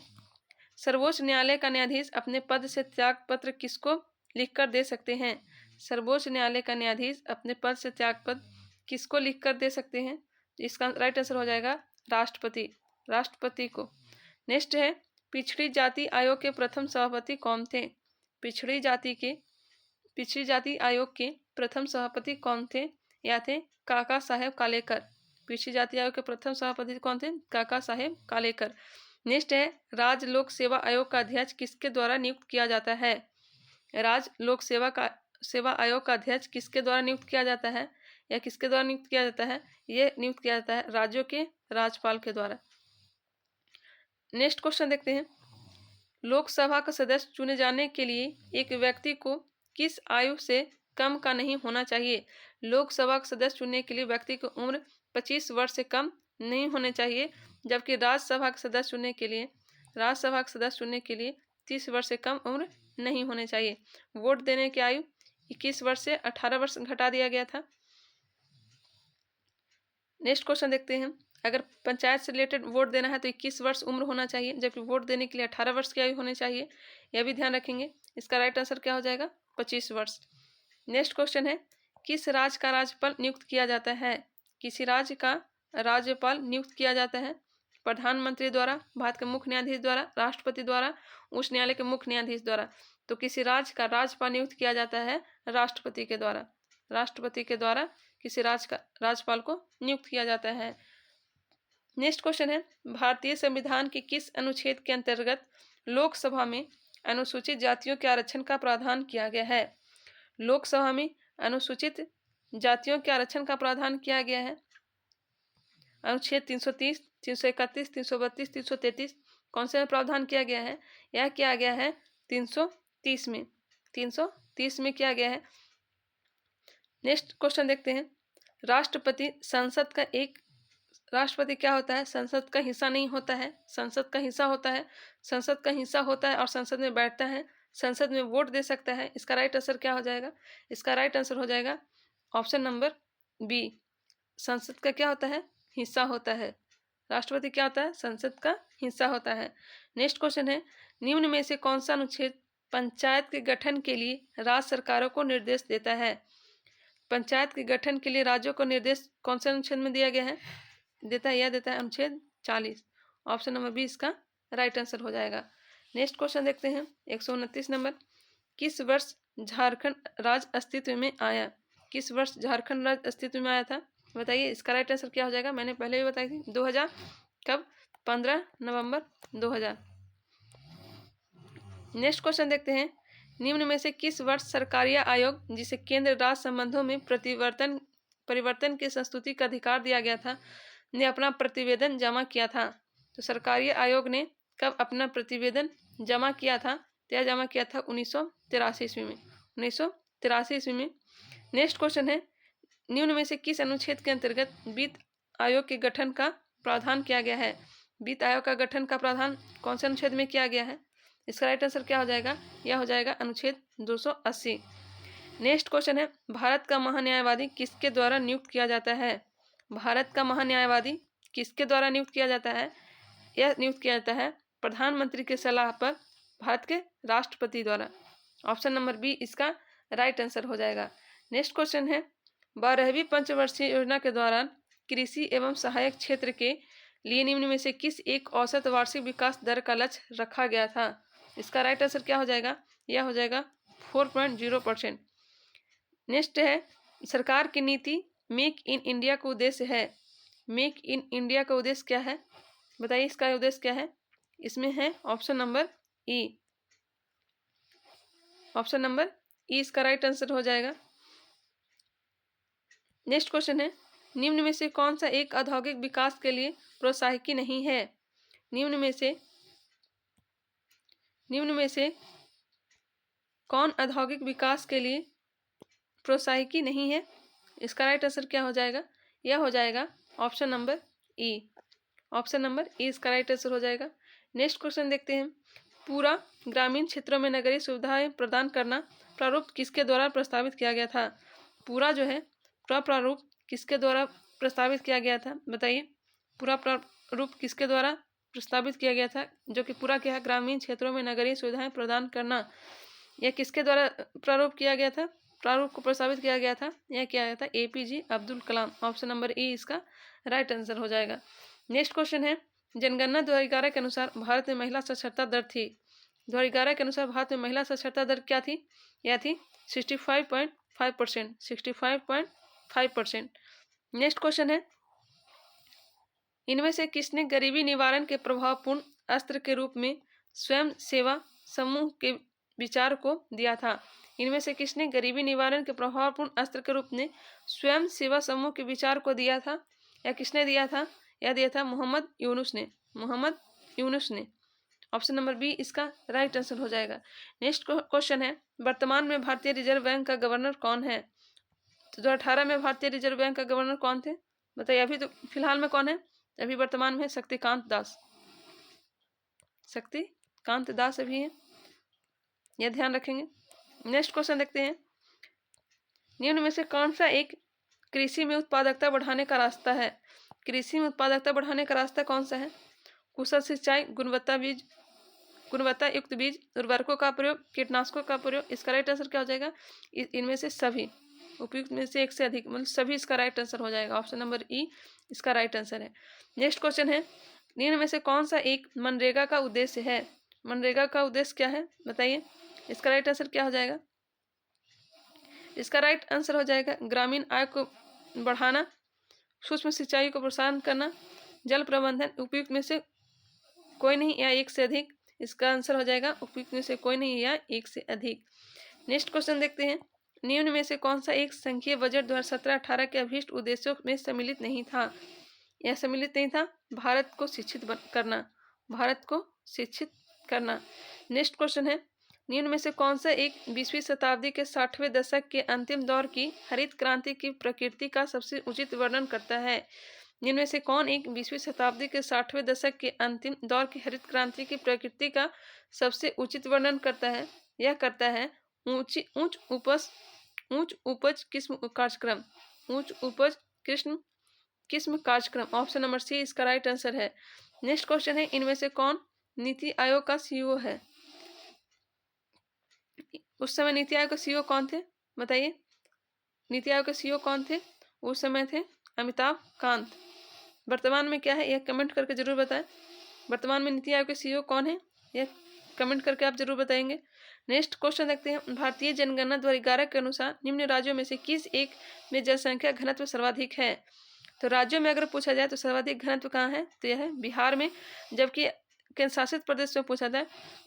सर्वोच्च न्यायालय का न्यायाधीश अपने पद से त्याग पत्र किसको लिखकर दे सकते हैं? सर्वोच्च न्यायालय का न्यायाधीश अपने पद से त्याग पत्र किसको लिखकर दे सकते हैं? इसका राइट आंसर हो जाएगा राष्ट्रपति, राष्ट्रपति को। नेक्स्ट है, पिछड़ी जाति आयोग के प्रथम सभापति कौन थे? पिछड़ी जाति आयोग के प्रथम सभापति कौन थे? या थे काका साहेब कालेकर। पिछड़ी जाति आयोग के प्रथम सभापति कौन थे? काका साहेब कालेकर। नेक्स्ट है, राज्य लोक सेवा आयोग का अध्यक्ष किसके द्वारा नियुक्त किया जाता है? राज्य लोक सेवा आयोग का अध्यक्ष किसके द्वारा नियुक्त किया जाता है या किसके द्वारा नियुक्त किया जाता है? ये नियुक्त किया जाता है राज्यों के राज्यपाल के द्वारा। नेक्स्ट क्वेश्चन देखते हैं। लोकसभा का सदस्य चुने जाने के लिए एक व्यक्ति को किस आयु से कम का नहीं होना चाहिए? लोकसभा का सदस्य चुनने के लिए व्यक्ति की उम्र 25 वर्ष से कम नहीं होने चाहिए, जबकि राज्यसभा के सदस्य चुनने के लिए 30 वर्ष से कम उम्र नहीं होने चाहिए। वोट देने की आयु 21 वर्ष से 18 वर्ष घटा दिया गया था। नेक्स्ट क्वेश्चन देखते हैं। अगर पंचायत से रिलेटेड वोट देना है तो 21 वर्ष उम्र होना चाहिए, जबकि वोट देने के लिए 18 वर्ष की आयु होनी चाहिए। यह भी ध्यान रखेंगे। इसका राइट आंसर क्या हो जाएगा? 25 वर्ष। नेक्स्ट क्वेश्चन है, किस राज्य का राज्यपाल नियुक्त किया जाता है? किसी राज्य का राज्यपाल नियुक्त किया जाता है? प्रधानमंत्री द्वारा, भारत के मुख्य न्यायाधीश द्वारा, राष्ट्रपति द्वारा, उच्च न्यायालय के मुख्य न्यायाधीश द्वारा। तो किसी राज्य का राज्यपाल नियुक्त किया जाता है राष्ट्रपति के द्वारा। राष्ट्रपति के द्वारा किसी राज्य का राज्यपाल को नियुक्त किया जाता है। नेक्स्ट क्वेश्चन है, भारतीय संविधान के किस अनुच्छेद के अंतर्गत लोकसभा में अनुसूचित जातियों के आरक्षण का प्रावधान किया गया है? लोकसभा में अनुसूचित जातियों के आरक्षण का प्रावधान किया गया है अनुच्छेद 330, 331, 332, 333। कौन से में प्रावधान किया गया है? यह किया गया है 330 में। 330 में किया गया है। नेक्स्ट क्वेश्चन देखते हैं। राष्ट्रपति क्या होता है? संसद का हिस्सा नहीं होता है, संसद का हिस्सा होता है। संसद का हिस्सा होता है और संसद में बैठता है, संसद में वोट दे सकता है। इसका राइट आंसर क्या हो जाएगा? इसका राइट आंसर हो जाएगा ऑप्शन नंबर बी। संसद का क्या होता है? हिस्सा होता है। राष्ट्रपति क्या होता है? संसद का हिस्सा होता है। नेक्स्ट क्वेश्चन है, निम्न में से कौन सा अनुच्छेद पंचायत के गठन के लिए राज्य सरकारों को निर्देश देता है? पंचायत के गठन के लिए राज्यों को निर्देश कौन से अनुच्छेद में दिया गया है? देता है अनुच्छेद 40। ऑप्शन नंबर बी इसका राइट आंसर हो जाएगा। नेक्स्ट क्वेश्चन देखते हैं 129 नंबर। किस वर्ष झारखंड राज्य अस्तित्व में आया? किस वर्ष झारखंड राज्य अस्तित्व में आया था? बताइए, इसका राइट आंसर क्या हो जाएगा? मैंने पहले भी बताई थी, 2000। कब? 15 नवंबर 2000। नेक्स्ट क्वेश्चन देखते हैं। निम्न में से किस वर्ष सरकारिया आयोग, जिसे केंद्र राज्य संबंधों में परिवर्तन की संस्तुति का अधिकार दिया गया था, ने अपना प्रतिवेदन जमा किया था? तो सरकारिया आयोग ने कब अपना प्रतिवेदन जमा किया था? तो जमा किया था 1983 ईस्वी में। 1983 ईस्वी में। नेक्स्ट क्वेश्चन है, निम्न में से किस अनुच्छेद के अंतर्गत वित्त आयोग के गठन का प्रावधान किया गया है? वित्त आयोग का गठन का प्रावधान कौन से अनुच्छेद में किया गया है? इसका राइट आंसर क्या हो जाएगा? यह हो जाएगा अनुच्छेद 280। नेक्स्ट क्वेश्चन है, भारत का महान्यायवादी किसके द्वारा नियुक्त किया जाता है? भारत का महान्यायवादी किसके द्वारा नियुक्त किया जाता है? यह नियुक्त किया जाता है प्रधानमंत्री के सलाह पर भारत के राष्ट्रपति द्वारा। ऑप्शन नंबर बी इसका राइट आंसर हो जाएगा। नेक्स्ट क्वेश्चन है, 12वीं पंचवर्षीय योजना के दौरान कृषि एवं सहायक क्षेत्र के लिए निम्न में से किस एक औसत वार्षिक विकास दर का लक्ष्य रखा गया था? इसका राइट आंसर क्या हो जाएगा? यह हो जाएगा 4.0%। नेक्स्ट है, सरकार की नीति मेक इन इंडिया का उद्देश्य है। मेक इन इंडिया का उद्देश्य क्या है? बताइए, इसका उद्देश्य क्या है? इसमें है ऑप्शन नंबर ई। ऑप्शन नंबर ई इसका राइट आंसर हो जाएगा। नेक्स्ट क्वेश्चन है, निम्न में से कौन सा एक औद्योगिक विकास के लिए प्रोत्साहकी नहीं है? निम्न में से कौन औद्योगिक विकास के लिए प्रोत्साहकी नहीं है? इसका राइट आंसर क्या हो जाएगा? यह हो जाएगा option number E. Option number A इसका राइट आंसर हो जाएगा। नेक्स्ट क्वेश्चन देखते हैं। पूरा ग्रामीण क्षेत्रों में नगरीय सुविधाएं प्रदान करना प्रारूप किसके द्वारा प्रस्तावित किया गया था? पूरा जो है पूरा प्रारूप किसके द्वारा प्रस्तावित किया गया था? बताइए, पूरा प्रारूप किसके द्वारा प्रस्तावित किया गया था? जो कि पूरा क्या है, ग्रामीण क्षेत्रों में नगरीय सुविधाएं प्रदान करना, यह किसके द्वारा प्रारूप किया गया था? प्रारूप को प्रस्तावित किया गया था, यह किया गया था APJ Abdul Kalam. Option number A इसका राइट आंसर हो जाएगा। नेक्स्ट क्वेश्चन है। जनगणना 2011 के अनुसार भारत में महिला साक्षरता दर थी। 2011 के अनुसार भारत में महिला साक्षरता दर क्या थी? यह थी 65.5%। 65.5%। नेक्स्ट क्वेश्चन है। इनमें से किसने गरीबी निवारण के प्रभावपूर्ण अस्त्र के रूप में स्वयं सेवा समूह के विचार को दिया था? इनमें से किसने गरीबी निवारण के प्रभावपूर्ण अस्त्र के रूप में स्वयं सेवा समूह के विचार को दिया था? या किसने दिया था? यह दिया था मोहम्मद यूनुस ने। मोहम्मद यूनुस ने। ऑप्शन नंबर बी इसका राइट आंसर हो जाएगा। नेक्स्ट क्वेश्चन है। वर्तमान में भारतीय रिजर्व बैंक का गवर्नर कौन है? तो 2018 में भारतीय रिजर्व बैंक का गवर्नर कौन थे? बताइए। अभी तो फिलहाल में कौन है? अभी वर्तमान में शक्तिकांत दास। शक्तिकांत दास अभी है, यह ध्यान रखेंगे। नेक्स्ट क्वेश्चन देखते हैं। निम्न में से कौन सा एक कृषि में उत्पादकता बढ़ाने का रास्ता है? कृषि में उत्पादकता बढ़ाने का रास्ता कौन सा है? कुशल सिंचाई, गुणवत्ता युक्त बीज, उर्वरकों का प्रयोग, कीटनाशकों का प्रयोग। इसका राइट आंसर क्या हो जाएगा? इनमें से सभी, उपयुक्त में से एक से अधिक, मतलब सभी इसका राइट आंसर हो जाएगा। ऑप्शन नंबर ई इसका राइट आंसर है। नेक्स्ट क्वेश्चन है। निम्न में से कौन सा एक मनरेगा का उद्देश्य है? मनरेगा का उद्देश्य क्या है? बताइए। इसका राइट आंसर क्या हो जाएगा? इसका राइट आंसर हो जाएगा ग्रामीण आय को बढ़ाना, सूक्ष्म सिंचाई को प्रोत्साहन करना, जल प्रबंधन। उपयुक्त में से कोई नहीं या एक से अधिक। इसका आंसर हो जाएगा उपयुक्त में से कोई नहीं या एक से अधिक। नेक्स्ट क्वेश्चन देखते हैं। निम्न में से कौन सा एक संघीय बजट 2017-18 के अभीष्ट उद्देश्यों में सम्मिलित नहीं था? यह सम्मिलित नहीं था। भारत को शिक्षित करना, भारत को शिक्षित करना। नेक्स्ट क्वेश्चन है। निम्न में से कौन सा एक 20वीं शताब्दी के 60वें दशक के अंतिम दौर की हरित क्रांति की प्रकृति का सबसे उचित वर्णन करता है? निम्न में से कौन एक 20वीं शताब्दी के 60वें दशक के अंतिम दौर की हरित क्रांति की प्रकृति का सबसे उचित वर्णन करता है? यह करता है उच्च उपज किस्म कार्यक्रम। उच्च उपज किस्म कार्यक्रम। ऑप्शन नंबर सी इसका राइट आंसर है। नेक्स्ट क्वेश्चन है। इनमें से कौन नीति आयोग का CEO है? उस समय नीति आयोग का CEO कौन थे? बताइए। नीति आयोग के CEO कौन थे? उस समय थे अमिताभ कांत। वर्तमान में क्या है यह कमेंट करके जरूर बताएं। वर्तमान में नीति आयोग के CEO कौन है यह कमेंट करके आप जरूर बताएंगे। नेक्स्ट क्वेश्चन देखते हैं। भारतीय जनगणना 2011 के अनुसार निम्न राज्यों में से किस एक में जनसंख्या घनत्व सर्वाधिक है? तो राज्यों में अगर पूछा जाए तो सर्वाधिक घनत्व कहाँ है? तो यह है बिहार में। जबकि केंद्र शासित प्रदेश में पूछा जाए,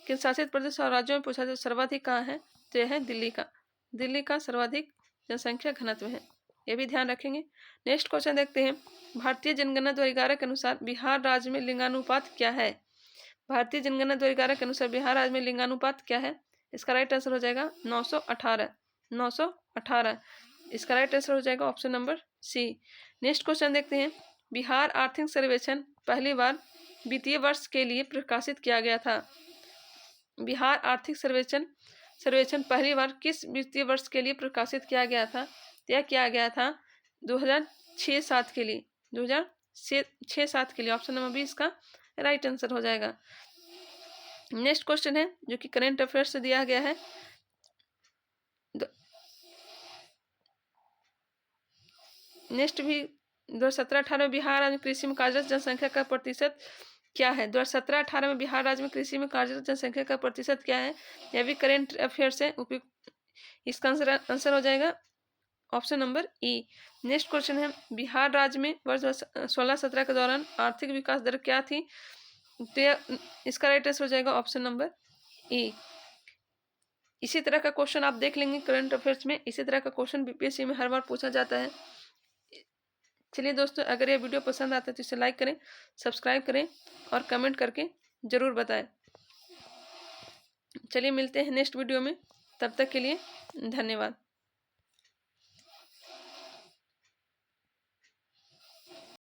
केंद्र शासित प्रदेश और राज्यों में पूछा जाए सर्वाधिक कहाँ है? तो यह है दिल्ली का। दिल्ली का सर्वाधिक जनसंख्या घनत्व है, यह भी ध्यान रखेंगे। नेक्स्ट क्वेश्चन देखते हैं। भारतीय जनगणना 2011 के अनुसार बिहार राज्य में लिंगानुपात क्या है? भारतीय जनगणना 2011 के अनुसार बिहार राज्य में लिंगानुपात क्या है? इसका राइट आंसर हो जाएगा 918। 918 इसका राइट आंसर हो जाएगा option number C. Next question देखते हैं। बिहार आर्थिक सर्वेक्षण पहली बार वित्तीय वर्ष के लिए प्रकाशित किया गया था। बिहार आर्थिक सर्वेक्षण पहली बार किस वित्तीय वर्ष के लिए प्रकाशित किया गया था? यह किया गया था 2006-07 के लिए। 2006-07 के लिए। ऑप्शन नंबर बी इसका राइट आंसर हो जाएगा। नेक्स्ट क्वेश्चन है जो कि करंट अफेयर्स से दिया गया है। नेक्स्ट भी 2017-18 में बिहार राज्य में कृषि में कार्यरत जनसंख्या का प्रतिशत क्या है? 2017-18 में बिहार राज्य में कृषि में कार्यरत जनसंख्या का प्रतिशत क्या है? यह भी करंट अफेयर्स है, उपयुक्त। इसका आंसर हो जाएगा ऑप्शन नंबर ई। नेक्स्ट क्वेश्चन है। बिहार राज्य में वर्ष 2016-17 के दौरान आर्थिक विकास दर क्या थी? तो इसका राइट आंसर हो जाएगा ऑप्शन नंबर ई। इसी तरह का क्वेश्चन आप देख लेंगे करंट अफेयर्स में। इसी तरह का क्वेश्चन BPSC में हर बार पूछा जाता है। चलिए दोस्तों, अगर ये वीडियो पसंद आता है तो इसे लाइक करें, सब्सक्राइब करें और कमेंट करके ज़रूर बताएं। चलिए मिलते हैं नेक्स्ट वीडियो में, तब तक के लिए धन्यवाद।